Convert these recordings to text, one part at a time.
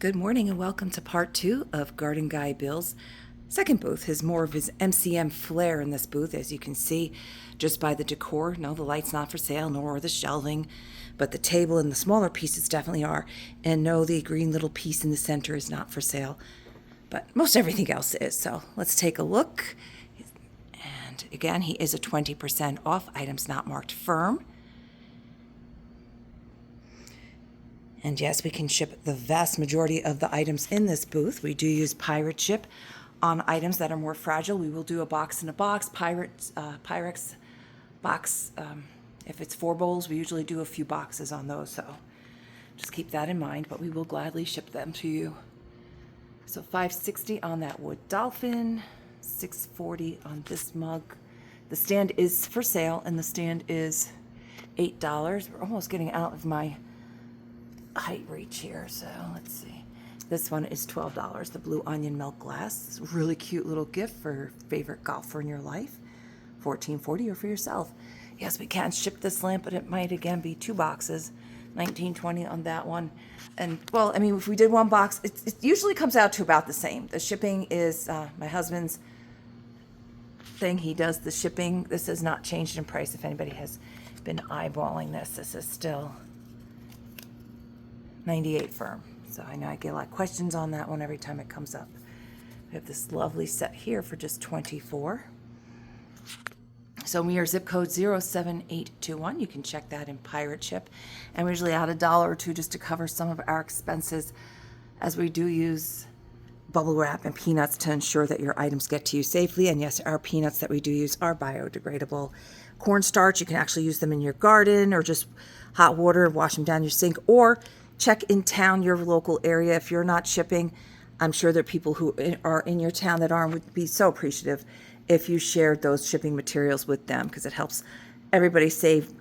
Good morning and welcome to part 2 of Garden Guy Bill's second booth. Has more of his MCM flair in this booth, as you can see just by the decor. No, the light's not for sale, nor the shelving, but the table and the smaller pieces definitely are. And no, the green little piece in the center is not for sale, but most everything else is. So let's take a look. And again, he is a 20% off, items not marked firm. And yes, we can ship the vast majority of the items in this booth. We do use pirate ship on items that are more fragile. We will do a box in a box, Pyrex box. If it's 4 bowls, we usually do a few boxes on those. So just keep that in mind, but we will gladly ship them to you. So $5.60 on that wood dolphin, $6.40 on this mug. The stand is for sale, and the stand is $8. We're almost getting out of my height reach here, so let's see. This one is $12, the blue onion milk glass. It's a really cute little gift for your favorite golfer in your life. $14.40 or for yourself. Yes, we can ship this lamp, but it might again be 2 boxes. $19.20 on that one. And well, I mean, if we did 1 box, it usually comes out to about the same. The shipping is my husband's thing. He does the shipping. This has not changed in price. If anybody has been eyeballing this is still $98 firm. So I know I get a lot of questions on that one every time it comes up. We have this lovely set here for just $24. So we are zip code 07821. You can check that in pirate ship. And we usually add $1 or $2 just to cover some of our expenses, as we do use bubble wrap and peanuts to ensure that your items get to you safely. And yes, our peanuts that we do use are biodegradable. Cornstarch, you can actually use them in your garden, or just hot water, wash them down your sink, or check in town, your local area. If you're not shipping, I'm sure there are people who are in your town that are and would be so appreciative if you shared those shipping materials with them, because it helps everybody save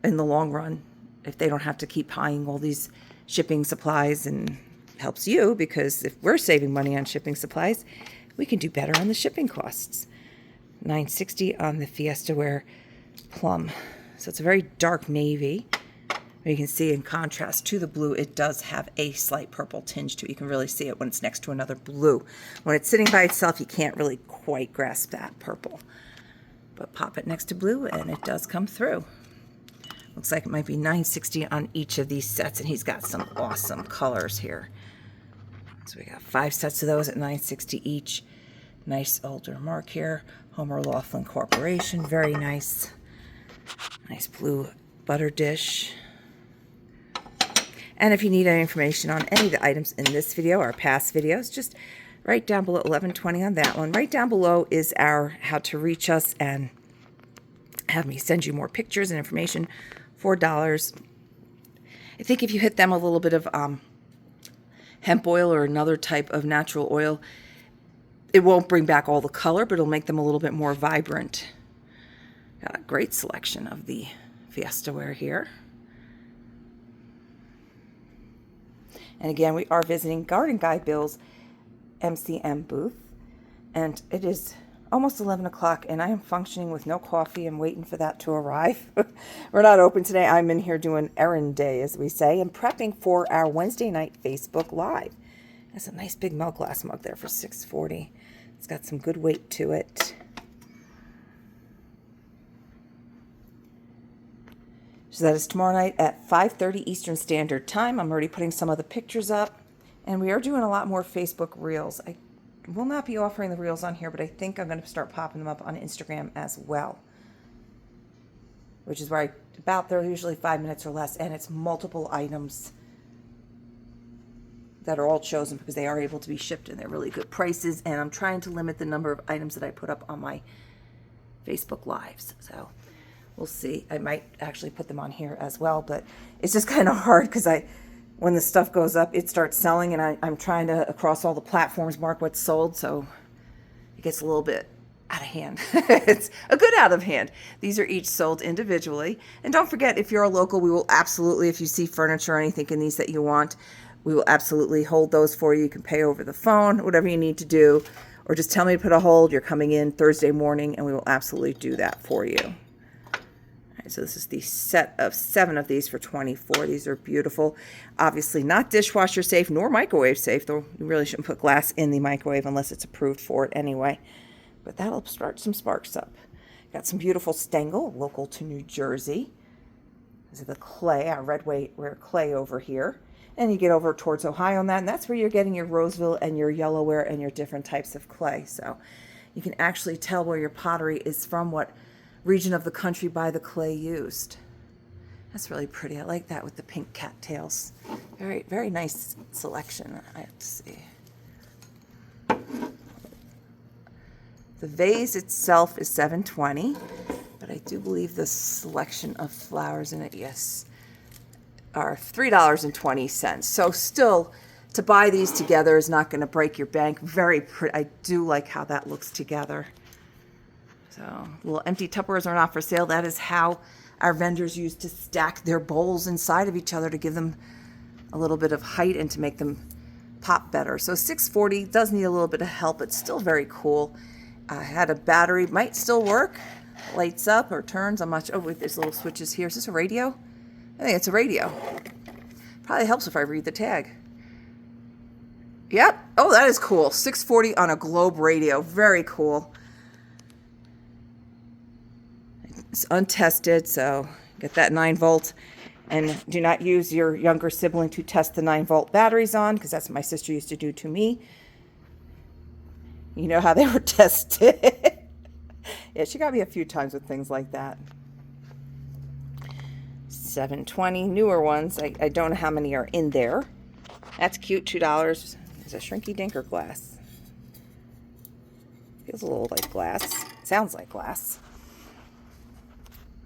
in the long run if they don't have to keep buying all these shipping supplies, and helps you because if we're saving money on shipping supplies, we can do better on the shipping costs. $9.60 on the Fiesta Wear plum. So it's a very dark navy. You can see in contrast to the blue, it does have a slight purple tinge to it. You can really see it when it's next to another blue. When it's sitting by itself, you can't really quite grasp that purple. But pop it next to blue, and it does come through. Looks like it might be $9.60 on each of these sets, and he's got some awesome colors here. So we got 5 sets of those at $9.60 each. Nice older mark here. Homer Laughlin Corporation, very nice. Nice blue butter dish. And if you need any information on any of the items in this video or past videos, just right down below, $11.20 on that one. Right down below is our how to reach us and have me send you more pictures and information, $4. I think if you hit them a little bit of hemp oil or another type of natural oil, it won't bring back all the color, but it'll make them a little bit more vibrant. Got a great selection of the Fiesta Wear here. And again, we are visiting Garden Guy Bill's MCM booth. And it is almost 11 o'clock, and I am functioning with no coffee. I'm waiting for that to arrive. We're not open today. I'm in here doing errand day, as we say, and prepping for our Wednesday night Facebook Live. That's a nice big milk glass mug there for $6.40. It's got some good weight to it. So that is tomorrow night at 5:30 Eastern Standard Time. I'm already putting some of the pictures up, and we are doing a lot more Facebook Reels. I will not be offering the Reels on here, but I think I'm going to start popping them up on Instagram as well, which is where they're usually 5 minutes or less, and it's multiple items that are all chosen because they are able to be shipped, and they're really good prices, and I'm trying to limit the number of items that I put up on my Facebook Lives. So we'll see. I might actually put them on here as well, but it's just kind of hard because when the stuff goes up, it starts selling, and I'm trying to, across all the platforms, mark what's sold, so it gets a little bit out of hand. It's a good out of hand. These are each sold individually. And don't forget, if you're a local, we will absolutely, if you see furniture or anything in these that you want, we will absolutely hold those for you. You can pay over the phone, whatever you need to do, or just tell me to put a hold. You're coming in Thursday morning, and we will absolutely do that for you. So this is the set of 7 of these for $24. These are beautiful. Obviously not dishwasher safe nor microwave safe, though you really shouldn't put glass in the microwave unless it's approved for it anyway. But that'll start some sparks up. Got some beautiful Stengel, local to New Jersey. This is the clay, our red ware clay over here. And you get over towards Ohio on that, and that's where you're getting your Roseville and your yellowware and your different types of clay. So you can actually tell where your pottery is from, what region of the country by the clay used. That's really pretty. I like that with the pink cattails. Very, very nice selection. I have to see. The vase itself is $7.20, but I do believe the selection of flowers in it, yes, are $3.20. So still, to buy these together is not going to break your bank. Very pretty. I do like how that looks together. So little empty Tupperwares are not for sale. That is how our vendors used to stack their bowls inside of each other to give them a little bit of height and to make them pop better. So $6.40 does need a little bit of help. It's still very cool. I had a battery, might still work. Lights up or turns. I'm not sure. Oh, wait, there's little switches here. Is this a radio? I think it's a radio. Probably helps if I read the tag. Yep. Oh, that is cool. $6.40 on a Globe radio. Very cool. It's untested, so get that 9-volt. And do not use your younger sibling to test the 9-volt batteries on, because that's what my sister used to do to me. You know how they were tested. Yeah, she got me a few times with things like that. $7.20, newer ones. I don't know how many are in there. That's cute, $2. It's a shrinky dinker glass. Feels a little like glass. Sounds like glass.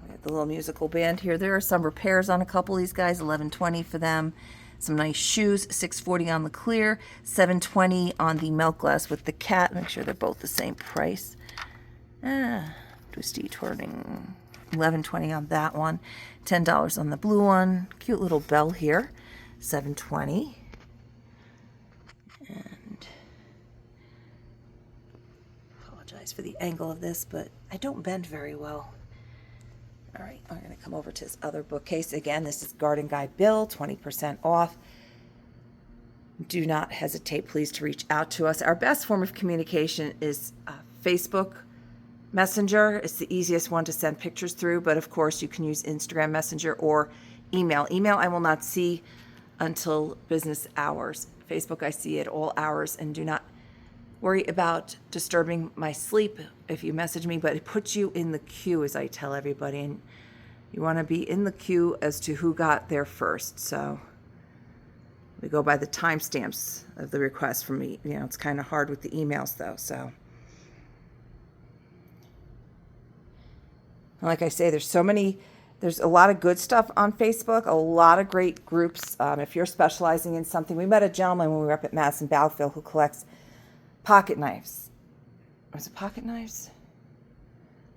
We got the little musical band here. There are some repairs on a couple of these guys. $11.20 for them. Some nice shoes. $6.40 on the clear. $7.20 on the milk glass with the cat. Make sure they're both the same price. Twisty turning. $11.20 on that one. $10 on the blue one. Cute little bell here. $7.20. And apologize for the angle of this, but I don't bend very well. All right, I'm going to come over to this other bookcase. Again, this is Garden Guy Bill, 20% off. Do not hesitate, please, to reach out to us. Our best form of communication is Facebook Messenger. It's the easiest one to send pictures through, but of course you can use Instagram Messenger or email. Email I will not see until business hours. Facebook I see at all hours, and do not worry about disturbing my sleep if you message me, but it puts you in the queue, as I tell everybody, and you want to be in the queue as to who got there first. So we go by the timestamps of the request from me. You know, it's kind of hard with the emails though. So like I say, there's a lot of good stuff on Facebook, a lot of great groups. If you're specializing in something, we met a gentleman when we were up at Madison Battlefield who collects pocket knives. Was it pocket knives?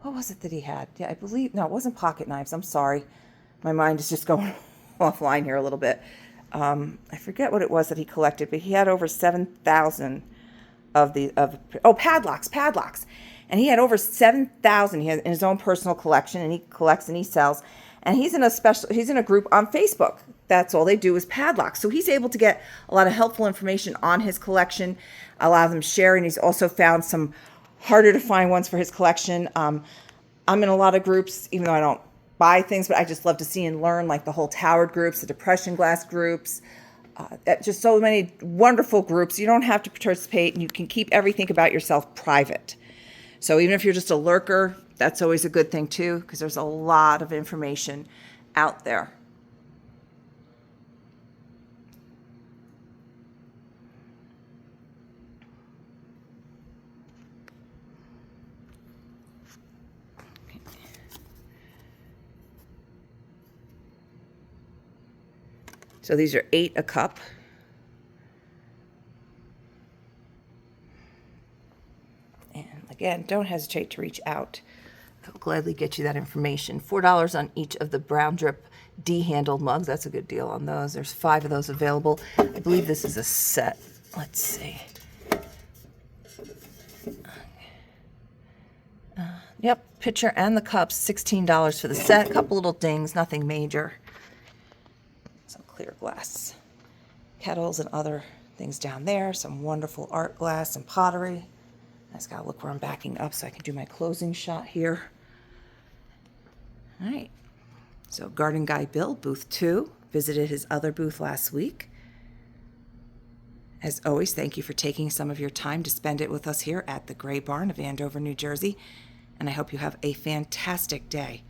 What was it that he had? Yeah, I believe, no, it wasn't pocket knives. I'm sorry. My mind is just going offline here a little bit. I forget what it was that he collected, but he had over 7,000 padlocks. And he had over 7,000 he has in his own personal collection, and he collects and he sells. And he's in a group on Facebook. That's all they do is padlocks. So he's able to get a lot of helpful information on his collection, a lot of them share, and he's also found some harder to find ones for his collection. I'm in a lot of groups, even though I don't buy things, but I just love to see and learn, like the whole Towered groups, the Depression Glass groups, just so many wonderful groups. You don't have to participate, and you can keep everything about yourself private. So even if you're just a lurker, that's always a good thing too, because there's a lot of information out there. So these are 8 a cup. And again, don't hesitate to reach out. I'll gladly get you that information. $4 on each of the Brown Drip D-handled mugs. That's a good deal on those. There's 5 of those available. I believe this is a set. Let's see. Yep, pitcher and the cups, $16 for the set. A couple little dings, nothing major. Some clear glass kettles and other things down there. Some wonderful art glass and pottery. I just gotta look where I'm backing up so I can do my closing shot here. All right, so Garden Guy Bill, booth 2, visited his other booth last week. As always, thank you for taking some of your time to spend it with us here at the Gray Barn of Andover, New Jersey, and I hope you have a fantastic day.